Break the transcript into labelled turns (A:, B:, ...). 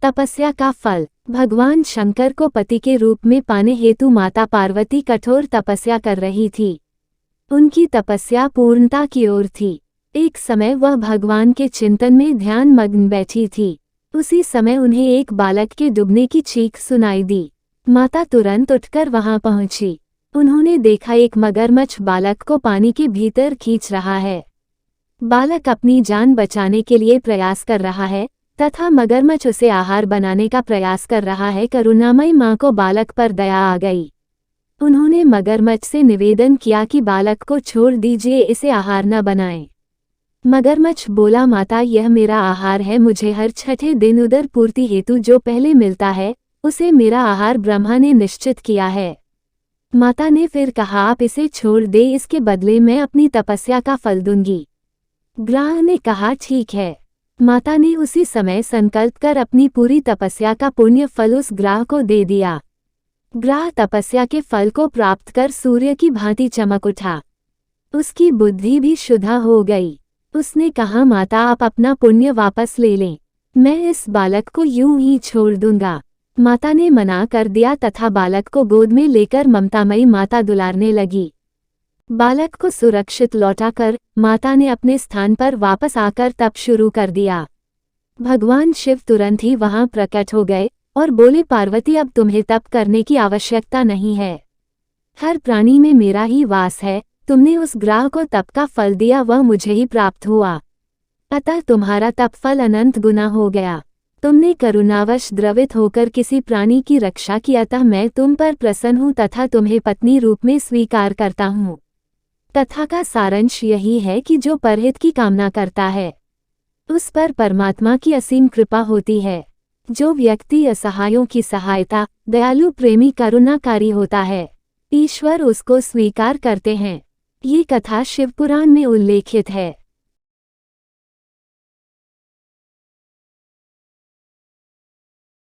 A: तपस्या का फल। भगवान शंकर को पति के रूप में पाने हेतु माता पार्वती कठोर तपस्या कर रही थी। उनकी तपस्या पूर्णता की ओर थी। एक समय वह भगवान के चिंतन में ध्यान मग्न बैठी थी। उसी समय उन्हें एक बालक के डूबने की चीख सुनाई दी। माता तुरंत उठकर वहां पहुंची। उन्होंने देखा एक मगरमच्छ बालक को पानी के भीतर खींच रहा है। बालक अपनी जान बचाने के लिए प्रयास कर रहा है तथा मगरमच्छ उसे आहार बनाने का प्रयास कर रहा है। करुणामयी माँ को बालक पर दया आ गई। उन्होंने मगरमच्छ से निवेदन किया कि बालक को छोड़ दीजिए, इसे आहार न बनाएं। मगरमच्छ बोला, माता यह मेरा आहार है, मुझे हर छठे दिन उदर पूर्ति हेतु जो पहले मिलता है उसे मेरा आहार ब्रह्मा ने निश्चित किया है। माता ने फिर कहा, आप इसे छोड़ दे, इसके बदले मैं अपनी तपस्या का फल दूंगी। ग्राह ने कहा, ठीक है। माता ने उसी समय संकल्प कर अपनी पूरी तपस्या का पुण्य फल उस ग्राह को दे दिया। ग्राह तपस्या के फल को प्राप्त कर सूर्य की भांति चमक उठा। उसकी बुद्धि भी शुद्ध हो गई। उसने कहा, माता आप अपना पुण्य वापस ले लें, मैं इस बालक को यूं ही छोड़ दूंगा। माता ने मना कर दिया तथा बालक को गोद में लेकर ममतामयी माता दुलारने लगी। बालक को सुरक्षित लौटाकर माता ने अपने स्थान पर वापस आकर तप शुरू कर दिया। भगवान शिव तुरंत ही वहां प्रकट हो गए और बोले, पार्वती अब तुम्हें तप करने की आवश्यकता नहीं है। हर प्राणी में मेरा ही वास है। तुमने उस ग्राह को तप का फल दिया, वह मुझे ही प्राप्त हुआ, अतः तुम्हारा तप फल अनंत गुना हो गया। तुमने करुणावश द्रवित होकर किसी प्राणी की रक्षा की, अतः मैं तुम पर प्रसन्न हूँ तथा तुम्हें पत्नी रूप में स्वीकार करता हूँ। कथा का सारांश यही है कि जो परहित की कामना करता है उस पर परमात्मा की असीम कृपा होती है। जो व्यक्ति असहायों की सहायता, दयालु, प्रेमी, करुणाकारी होता है, ईश्वर उसको स्वीकार करते हैं। ये कथा शिवपुराण में उल्लेखित है।